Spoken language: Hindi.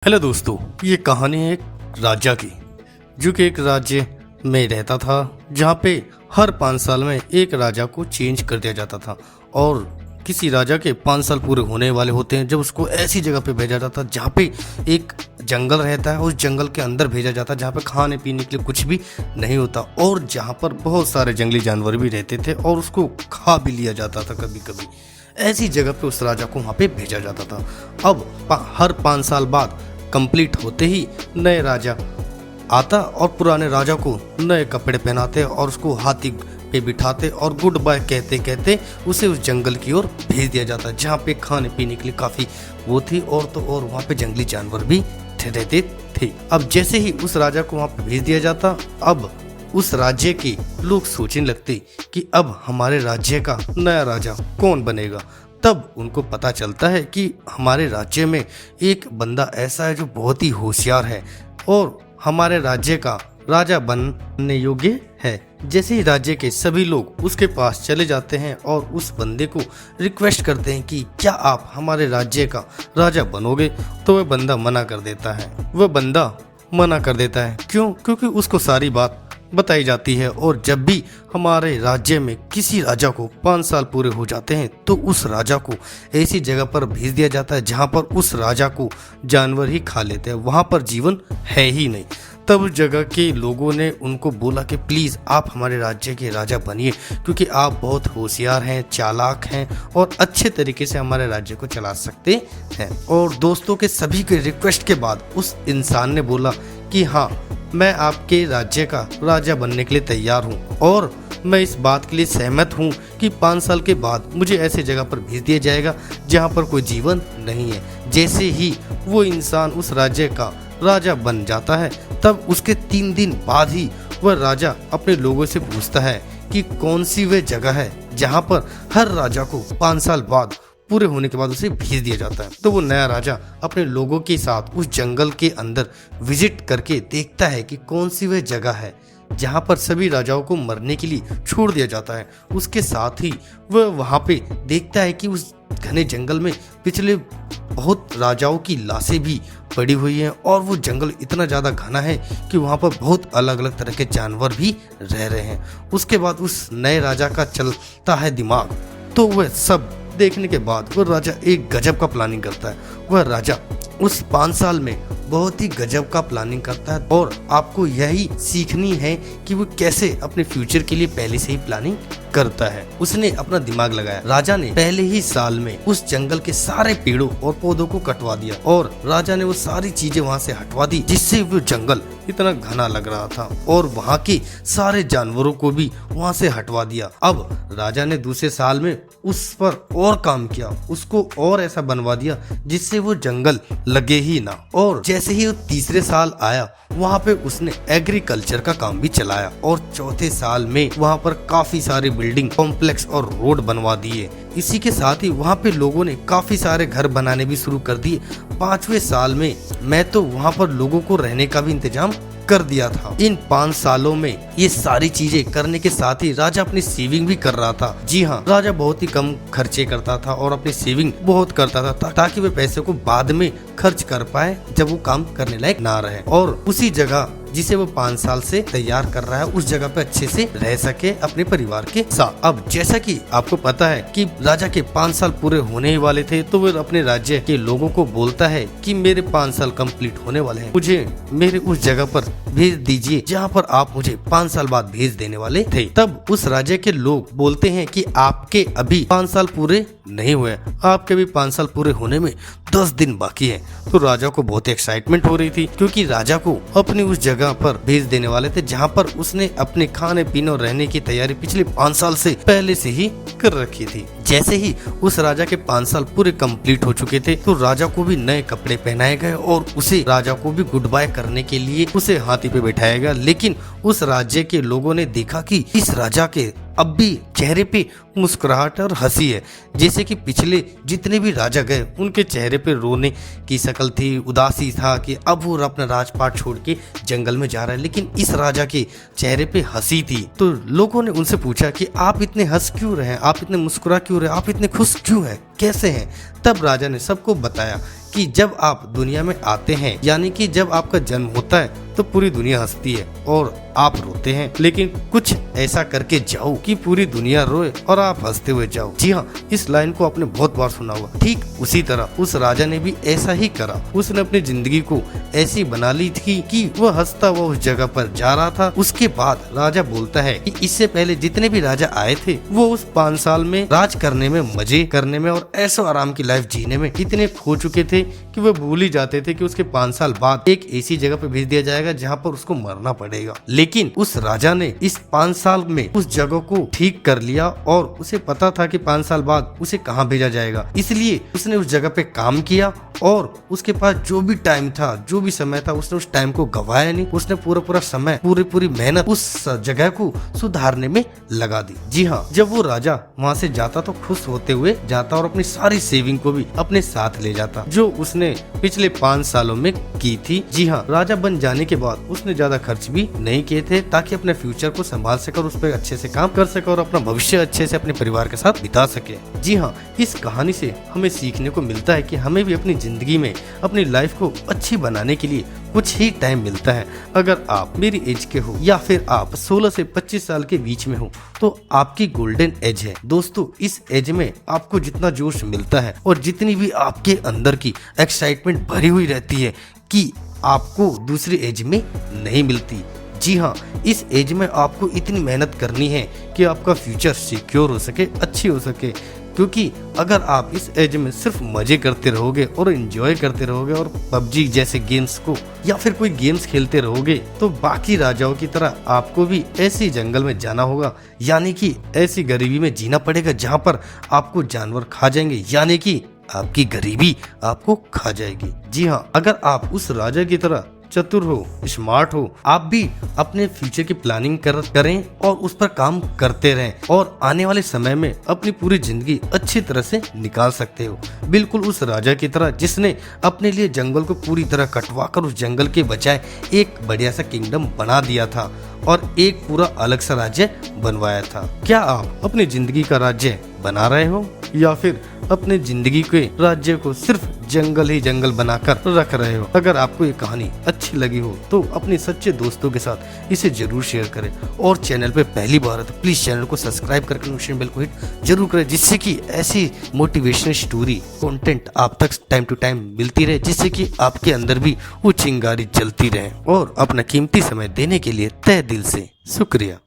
हेलो दोस्तों, ये कहानी है एक राजा की जो कि एक राज्य में रहता था जहाँ पे हर 5 साल में एक राजा को चेंज कर दिया जाता था। और किसी राजा के 5 साल पूरे होने वाले होते हैं जब उसको ऐसी जगह पे भेजा जाता है जहाँ पे एक जंगल रहता है। उस जंगल के अंदर भेजा जाता है जहाँ पे खाने पीने के लिए कुछ भी नहीं होता और जहाँ पर बहुत सारे जंगली जानवर भी रहते थे और उसको खा भी लिया जाता था कभी कभी। ऐसी जगह पे उस राजा को वहाँ पे भेजा जाता था। अब हर 5 साल बाद कंप्लीट होते ही नए राजा आता और पुराने राजा को नए कपड़े पहनाते और उसको हाथी पे बिठाते और गुड बाय कहते कहते उसे उस जंगल की ओर भेज दिया जाता जहाँ पे खाने पीने के लिए काफ़ी वो थी और तो और वहाँ पे जंगली जानवर भी रहते थे। अब जैसे ही उस राजा को वहाँ पे भेज दिया जाता, अब उस राज्य के लोग सोचने लगते कि अब हमारे राज्य का नया राजा कौन बनेगा। तब उनको पता चलता है कि हमारे राज्य में एक बंदा ऐसा है जो बहुत ही होशियार है और हमारे राज्य का राजा बनने योग्य है। जैसे ही राज्य के सभी लोग उसके पास चले जाते हैं और उस बंदे को रिक्वेस्ट करते हैं कि क्या आप हमारे राज्य का राजा बनोगे, तो वह बंदा मना कर देता है। क्यों? क्योंकि उसको सारी बात बताई जाती है और जब भी हमारे राज्य में किसी राजा को 5 साल पूरे हो जाते हैं तो उस राजा को ऐसी जगह पर भेज दिया जाता है जहां पर उस राजा को जानवर ही खा लेते हैं, वहां पर जीवन है ही नहीं। तब उस जगह के लोगों ने उनको बोला कि प्लीज़ आप हमारे राज्य के राजा बनिए क्योंकि आप बहुत होशियार हैं, चालाक हैं और अच्छे तरीके से हमारे राज्य को चला सकते हैं। और दोस्तों के सभी के रिक्वेस्ट के बाद उस इंसान ने बोला कि हाँ, मैं आपके राज्य का राजा बनने के लिए तैयार हूँ और मैं इस बात के लिए सहमत हूँ कि 5 साल के बाद मुझे ऐसी जगह पर भेज दिया जाएगा जहाँ पर कोई जीवन नहीं है। जैसे ही वो इंसान उस राज्य का राजा बन जाता है तब उसके 3 दिन बाद ही वह राजा अपने लोगों से पूछता है कि कौन सी वह जगह है जहाँ पर हर राजा को 5 साल बाद पूरे होने के बाद उसे भेज दिया जाता है। तो वो नया राजा अपने लोगों के साथ उस जंगल के अंदर विजिट करके देखता है कि कौन सी वह जगह है जहाँ पर सभी राजाओं को मरने के लिए छोड़ दिया जाता है। उसके साथ ही वह वहाँ पे देखता है कि उस घने जंगल में पिछले बहुत राजाओं की लाशें भी पड़ी हुई हैं और वो जंगल इतना ज़्यादा घना है कि वहाँ पर बहुत अलग अलग तरह के जानवर भी रह रहे हैं। उसके बाद उस नए राजा का चलता है दिमाग, तो वह सब देखने के बाद वह राजा एक गजब का प्लानिंग करता है। वह राजा उस 5 साल में बहुत ही गजब का प्लानिंग करता है और आपको यही सीखनी है कि वो कैसे अपने फ्यूचर के लिए पहले से ही प्लानिंग करता है। उसने अपना दिमाग लगाया। राजा ने पहले ही साल में उस जंगल के सारे पेड़ों और पौधों को कटवा दिया और राजा ने वो सारी चीजें वहाँ से हटवा दी जिससे वो जंगल इतना घना लग रहा था और वहाँ के सारे जानवरों को भी वहाँ से हटवा दिया। अब राजा ने दूसरे साल में उस पर और काम किया, उसको और ऐसा बनवा दिया जिससे वो जंगल लगे ही ना। और जैसे ही वो तीसरे साल आया वहाँ पे उसने एग्रीकल्चर का काम भी चलाया और चौथे साल में वहाँ पर काफी सारे बिल्डिंग कॉम्प्लेक्स और रोड बनवा दिए। इसी के साथ ही वहाँ पे लोगों ने काफी सारे घर बनाने भी शुरू कर दिए। 5वें साल में मैं तो वहाँ पर लोगों को रहने का भी इंतजाम कर दिया था। इन 5 सालों में ये सारी चीजें करने के साथ ही राजा अपनी सेविंग भी कर रहा था। जी हाँ, राजा बहुत ही कम खर्चे करता था और अपनी सेविंग बहुत करता था ताकि वे पैसे को बाद में खर्च कर पाए जब वो काम करने लायक ना रहे और उसी जगह जिसे वो 5 साल से तैयार कर रहा है उस जगह पे अच्छे से रह सके अपने परिवार के साथ। अब जैसा कि आपको पता है कि राजा के 5 साल पूरे होने ही वाले थे, तो वो अपने राज्य के लोगों को बोलता है कि मेरे 5 साल कंप्लीट होने वाले हैं, मुझे मेरे उस जगह पर भेज दीजिए जहाँ पर आप मुझे 5 साल बाद भेज देने वाले थे। तब उस राज्य के लोग बोलते हैं कि आपके अभी 5 साल पूरे नहीं हुए, आपके भी 5 साल पूरे होने में 10 दिन बाकी है। तो राजा को बहुत एक्साइटमेंट हो रही थी क्योंकि राजा को अपनी उस जगह पर भेज देने वाले थे जहाँ पर उसने अपने खाने पीने और रहने की तैयारी पिछले 5 साल से पहले से ही कर रखी थी। जैसे ही उस राजा के 5 साल पूरे कंप्लीट हो चुके थे तो राजा को भी नए कपड़े पहनाए गए और उसे राजा को भी गुड बाय करने के लिए उसे हाथी पे बैठाया गया। लेकिन उस राज्य के लोगों ने देखा कि इस राजा के अब भी चेहरे पे मुस्कुराहट और हंसी है, जैसे कि पिछले जितने भी राजा गए उनके चेहरे पे रोने की शक्ल थी, उदासी था कि अब वो अपना राजपाट छोड़ के जंगल में जा रहा है, लेकिन इस राजा के चेहरे पे हंसी थी। तो लोगों ने उनसे पूछा कि आप इतने हंस क्यों रहे हैं, आप इतने मुस्कुरा क्यों मंजूर है, आप इतने खुश क्यों हैं, कैसे हैं? तब राजा ने सबको बताया कि जब आप दुनिया में आते हैं, यानी कि जब आपका जन्म होता है तो पूरी दुनिया हंसती है और आप रोते हैं, लेकिन कुछ ऐसा करके जाओ कि पूरी दुनिया रोए और आप हंसते हुए जाओ। जी हाँ, इस लाइन को आपने बहुत बार सुना होगा। ठीक उसी तरह उस राजा ने भी ऐसा ही करा। उसने अपनी जिंदगी को ऐसी बना ली थी कि वह हंसता हुआ उस जगह पर जा रहा था। उसके बाद राजा बोलता है कि इससे पहले जितने भी राजा आए थे वो उस 5 साल में राज करने में, मजे करने में और ऐशो आराम की लाइफ जीने में इतने खो चुके थे कि वह भूल ही जाते थे कि उसके 5 साल बाद एक ऐसी जगह पे भेज दिया जाएगा जहाँ पर उसको मरना पड़ेगा। लेकिन उस राजा ने इस 5 साल में उस जगह को ठीक कर लिया और उसे पता था कि 5 साल बाद उसे कहाँ भेजा जाएगा, इसलिए उसने उस जगह पे काम किया और उसके पास जो भी टाइम था, जो भी समय था, उसने उस टाइम को गवाया नहीं। उसने पूरा समय, पूरी मेहनत उस जगह को सुधारने में लगा दी। जी हाँ, जब वो राजा वहाँ से जाता तो खुश होते हुए जाता और अपनी सारी सेविंग को भी अपने साथ ले जाता जो उसने पिछले 5 सालों में की थी। जी हाँ, राजा बन जाने के बाद उसने ज्यादा खर्च भी नहीं किए थे ताकि अपने फ्यूचर को संभाल सके और उस पर अच्छे से काम कर सके और अपना भविष्य अच्छे से अपने परिवार के साथ बिता सके। जी हाँ, इस कहानी से हमें सीखने को मिलता है कि हमें भी अपनी जिंदगी में अपनी लाइफ को अच्छी बनाने के लिए कुछ ही टाइम मिलता है। अगर आप मेरी एज के हो या फिर आप 16 से 25 साल के बीच में हो तो आपकी गोल्डन एज है। दोस्तों, इस एज में आपको जितना जोश मिलता है और जितनी भी आपके अंदर की एक्साइटमेंट भरी हुई रहती है कि आपको दूसरी एज में नहीं मिलती। जी हाँ, इस एज में आपको इतनी मेहनत करनी है कि आपका फ्यूचर सिक्योर हो सके, अच्छी हो सके। क्योंकि अगर आप इस एज में सिर्फ मजे करते रहोगे और एंजॉय करते रहोगे और पबजी जैसे गेम्स को या फिर कोई गेम्स खेलते रहोगे तो बाकी राजाओं की तरह आपको भी ऐसी जंगल में जाना होगा, यानी कि ऐसी गरीबी में जीना पड़ेगा जहाँ पर आपको जानवर खा जाएंगे, यानी कि आपकी गरीबी आपको खा जाएगी। जी हाँ, अगर आप उस राजा की तरह चतुर हो, स्मार्ट हो, आप भी अपने फ्यूचर की प्लानिंग करें और उस पर काम करते रहें और आने वाले समय में अपनी पूरी जिंदगी अच्छी तरह से निकाल सकते हो। बिल्कुल उस राजा की तरह जिसने अपने लिए जंगल को पूरी तरह कटवा कर उस जंगल के बजाय एक बढ़िया सा किंगडम बना दिया था और एक पूरा अलग सा राज्य बनवाया था। क्या आप अपनी जिंदगी का राज्य बना रहे हो या फिर अपने जिंदगी के राज्य को सिर्फ जंगल ही जंगल बनाकर रख रहे हो? अगर आपको ये कहानी अच्छी लगी हो तो अपने सच्चे दोस्तों के साथ इसे जरूर शेयर करें और चैनल पे पहली बार है तो प्लीज चैनल को सब्सक्राइब करके नोटिफिकेशन बेल को हिट जरूर करें, जिससे कि ऐसी मोटिवेशनल स्टोरी कंटेंट आप तक टाइम टू टाइम मिलती रहे, जिससे कि आपके अंदर भी वो चिंगारी जलती रहे। और अपना कीमती समय देने के लिए तहे दिल से शुक्रिया।